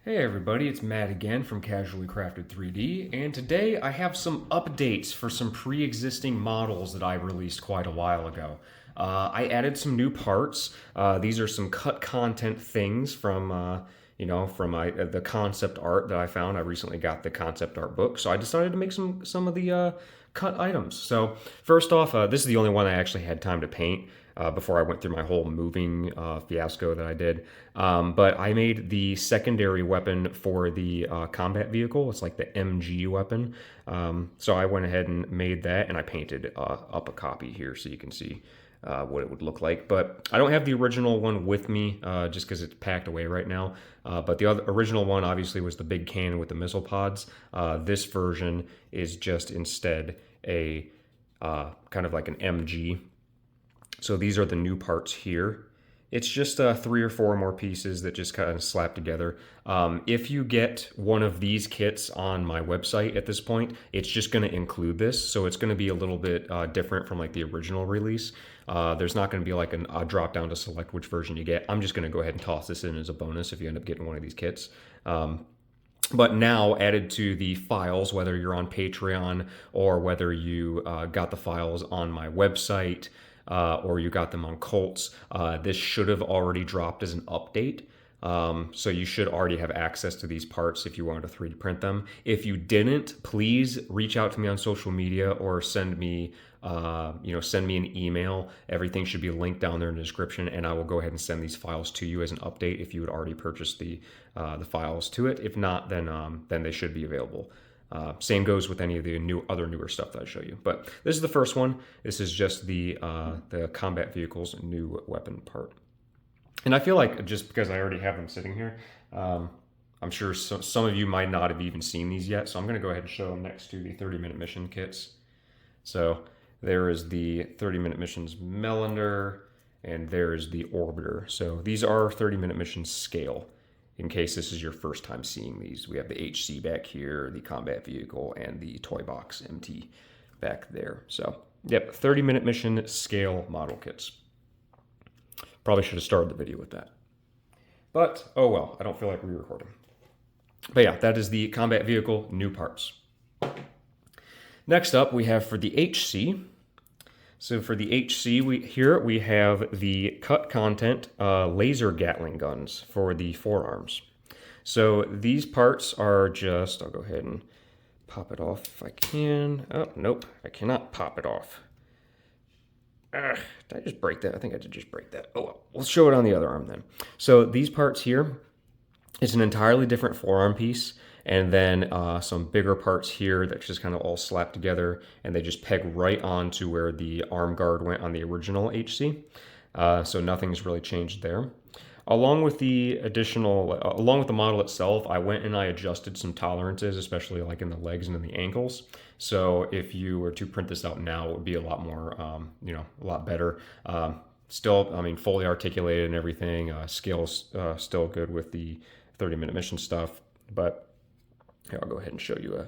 Hey everybody, it's Matt again from Casually Crafted 3D, and today I have some updates for some pre-existing models that I released quite a while ago. I added some new parts. These are some cut content things from, the concept art that I found. I recently got the concept art book, so I decided to make some of the cut items. So first off, this is the only one I actually had time to paint before I went through my whole moving fiasco that I did. But I made the secondary weapon for the combat vehicle. It's like the MG weapon. So I went ahead and made that, and I painted up a copy here so you can see what it would look like. But I don't have the original one with me just because it's packed away right now. But the original one obviously was the big cannon with the missile pods. This version is just instead a kind of like an MG. So these are the new parts here. It's just 3 or 4 more pieces that just kind of slap together. If you get one of these kits on my website at this point, it's just going to include this. So it's going to be a little bit different from like the original release. There's not going to be like a drop down to select which version you get. I'm just going to go ahead and toss this in as a bonus if you end up getting one of these kits. But now added to the files, whether you're on Patreon or whether you got the files on my website, or you got them on Colts, this should have already dropped as an update. So you should already have access to these parts if you wanted to 3D print them. If you didn't, please reach out to me on social media or send me an email. Everything should be linked down there in the description, and I will go ahead and send these files to you as an update if you had already purchased the files to it. If not, then they should be available. Same goes with any of the newer stuff that I show you. But this is the first one. This is just the combat vehicle's new weapon part. And I feel like just because I already have them sitting here, I'm sure some of you might not have even seen these yet. So I'm going to go ahead and show them next to the 30-minute mission kits. So there is the 30-minute missions Melander, and there is the Orbiter. So these are 30-minute missions scale. In case this is your first time seeing these, we have the HC back here, the combat vehicle, and the TOYBOX MT back there. So, yep, 30-minute mission scale model kits. Probably should have started the video with that. But, oh well, I don't feel like re-recording. But yeah, that is the combat vehicle, new parts. Next up, we have for the HC. So for the HC, we have the cut content laser Gatling guns for the forearms. So these parts are just, I'll go ahead and pop it off if I can. Oh, nope, I cannot pop it off. Did I just break that? I think I did just break that. Oh well, we'll show it on the other arm then. So these parts here, it's an entirely different forearm piece. And then some bigger parts here that just kind of all slap together, and they just peg right onto where the arm guard went on the original HC. So nothing's really changed there. Along with the model itself, I went and I adjusted some tolerances, especially like in the legs and in the ankles. So if you were to print this out now, it would be a lot more, a lot better. Still, I mean, fully articulated and everything. Scale's still good with the 30-minute mission stuff, but here, I'll go ahead and show you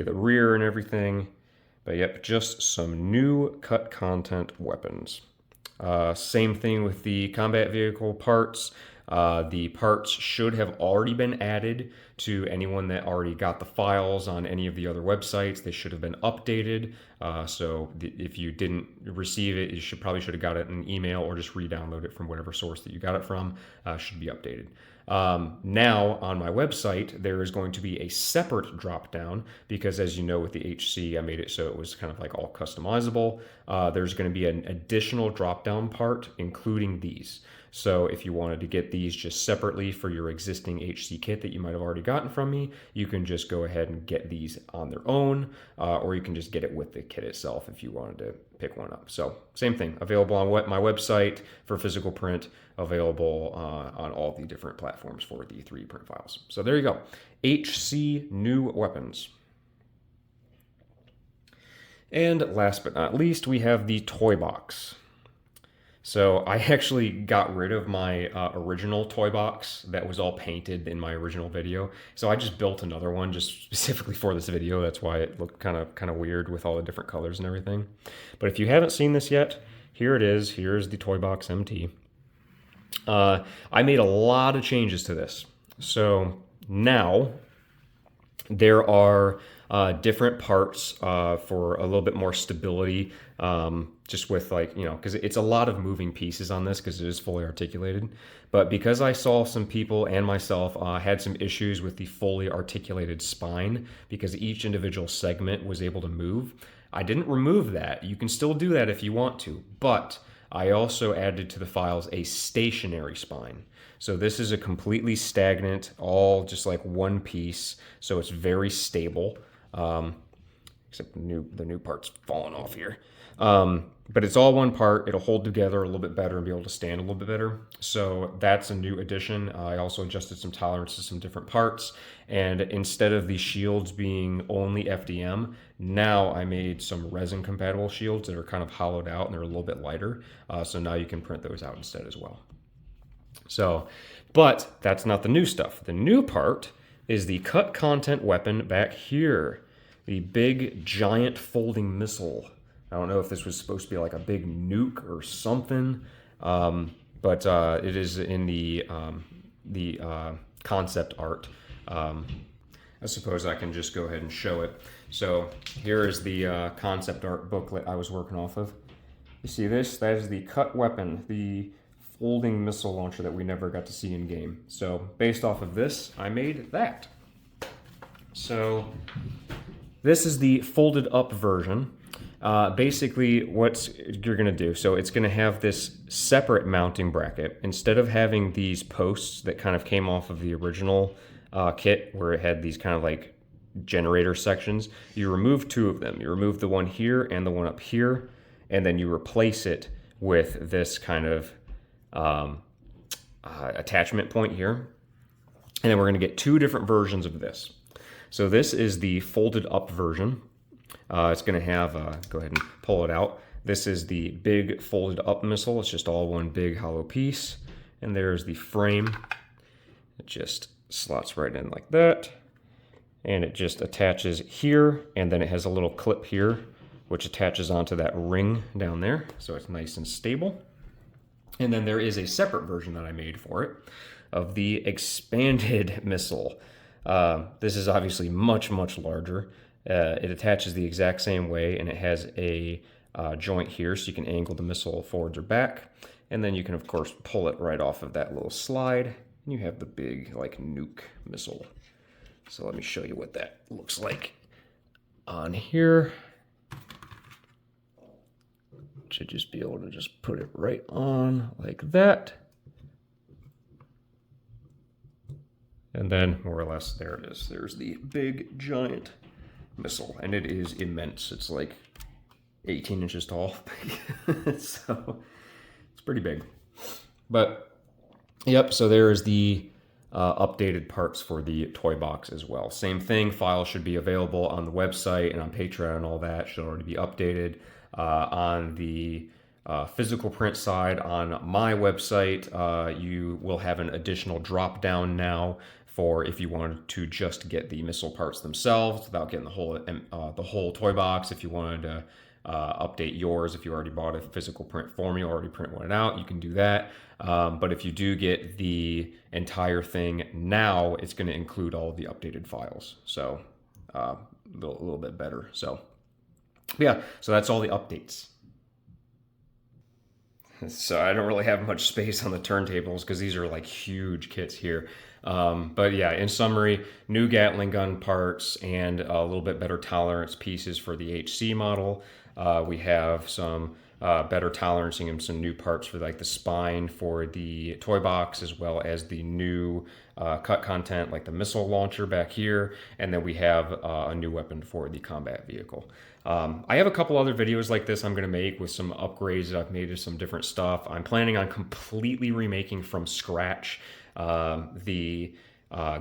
the rear and everything. But yep, just some new cut content weapons. Same thing with the combat vehicle parts. The parts should have already been added to anyone that already got the files on any of the other websites. They should have been updated. So if you didn't receive it, you probably should have got it in an email or just re-download it from whatever source that you got it from. Should be updated. Now on my website, there is going to be a separate drop down because, as you know, with the HC, I made it so it was kind of like all customizable. There's going to be an additional drop down part, including these. So if you wanted to get these just separately for your existing HC kit that you might have already gotten from me, you can just go ahead and get these on their own, or you can just get it with the kit itself if you wanted to pick one up. So same thing, available on my website for physical print, available on all the different platforms for the 3D print files. So there you go, HC new weapons. And last but not least, we have the TOYBOX. So I actually got rid of my original TOYBOX that was all painted in my original video. So I just built another one just specifically for this video. That's why it looked kind of weird with all the different colors and everything. But if you haven't seen this yet, here it is. Here's the TOYBOX MT. I made a lot of changes to this. So now there are different parts for a little bit more stability, just with like, because it's a lot of moving pieces on this because it is fully articulated. But because I saw some people and myself had some issues with the fully articulated spine because each individual segment was able to move, I didn't remove that. You can still do that if you want to, but I also added to the files a stationary spine. So this is a completely stagnant, all just like one piece. So it's very stable, except the new part's falling off here. But it's all one part. It'll hold together a little bit better and be able to stand a little bit better. So that's a new addition. I also adjusted some tolerance to some different parts. And instead of the shields being only FDM, now I made some resin compatible shields that are kind of hollowed out and they're a little bit lighter. So now you can print those out instead as well. So, but that's not the new stuff. The new part is the cut content weapon back here. The big giant folding missile. I don't know if this was supposed to be like a big nuke or something, but it is in the concept art. I suppose I can just go ahead and show it. So here is the concept art booklet I was working off of. You see this? That is the cut weapon, the folding missile launcher that we never got to see in game. So based off of this, I made that. So this is the folded up version. Basically what you're gonna do, so it's gonna have this separate mounting bracket. Instead of having these posts that kind of came off of the original kit where it had these kind of like generator sections, you remove two of them. You remove the one here and the one up here, and then you replace it with this kind of attachment point here. And then we're gonna get two different versions of this. So this is the folded up version. It's going to have, go ahead and pull it out. This is the big folded up missile. It's just all one big hollow piece. And there's the frame. It just slots right in like that. And it just attaches here. And then it has a little clip here, which attaches onto that ring down there. So it's nice and stable. And then there is a separate version that I made for it of the expanded missile. This is obviously much, much larger. It attaches the exact same way, and it has a joint here so you can angle the missile forwards or back. And then you can, of course, pull it right off of that little slide, and you have the big, like, nuke missile. So let me show you what that looks like on here. Should just be able to just put it right on like that. And then, more or less, there it is. There's the big, giant missile, and it is immense. It's like 18 inches tall. So, it's pretty big. But, yep, so there's the updated parts for the toy box as well. Same thing, files should be available on the website and on Patreon and all that. Should already be updated. On the physical print side, on my website, you will have an additional drop down now for if you wanted to just get the missile parts themselves without getting the whole toy box. If you wanted to update yours, if you already bought a physical print for me, already print one out, you can do that. But if you do get the entire thing now, it's going to include all of the updated files. So a little bit better. So yeah, so that's all the updates. So I don't really have much space on the turntables because these are like huge kits here. But yeah, in summary, new Gatling gun parts and a little bit better tolerance pieces for the HC model. We have some better tolerancing and some new parts for like the spine for the toy box, as well as the new cut content like the missile launcher back here. And then we have a new weapon for the combat vehicle. I have a couple other videos like this I'm going to make with some upgrades that I've made to some different stuff. I'm planning on completely remaking from scratch the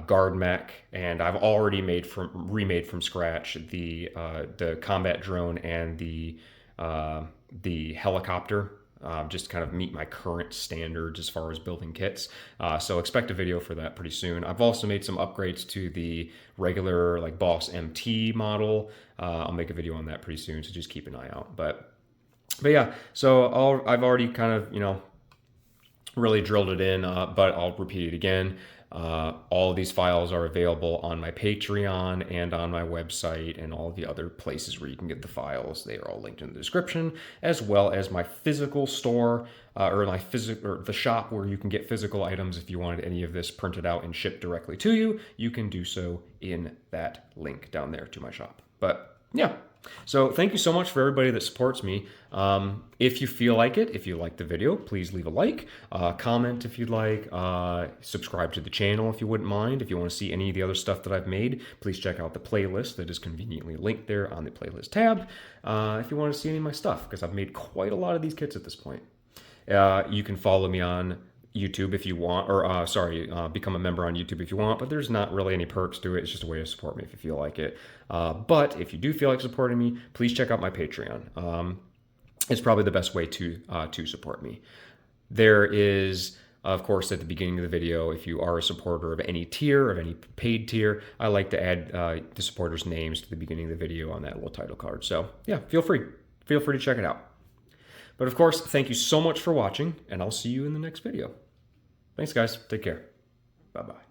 guard mech, and I've already remade from scratch the combat drone and the helicopter. Just kind of meet my current standards as far as building kits. So expect a video for that pretty soon. I've also made some upgrades to the regular like Boss MT model. I'll make a video on that pretty soon, so just keep an eye out. But yeah, so I've already kind of, really drilled it in, but I'll repeat it again. All of these files are available on my Patreon and on my website and all the other places where you can get the files. They are all linked in the description, as well as my physical store or the shop where you can get physical items. If you wanted any of this printed out and shipped directly to you, you can do so in that link down there to my shop. But yeah. So thank you so much for everybody that supports me. If you feel like it, if you like the video, please leave a like, comment if you'd like, subscribe to the channel if you wouldn't mind. If you want to see any of the other stuff that I've made, please check out the playlist that is conveniently linked there on the playlist tab. If you want to see any of my stuff, because I've made quite a lot of these kits at this point. You can follow me on YouTube if you want, or become a member on YouTube if you want, but there's not really any perks to it. It's just a way to support me if you feel like it. But if you do feel like supporting me, please check out my Patreon. It's probably the best way to support me. There is, of course, at the beginning of the video, if you are a supporter of any tier, of any paid tier, I like to add the supporters' names to the beginning of the video on that little title card. So yeah, feel free to check it out. But of course, thank you so much for watching, and I'll see you in the next video. Thanks, guys. Take care. Bye-bye.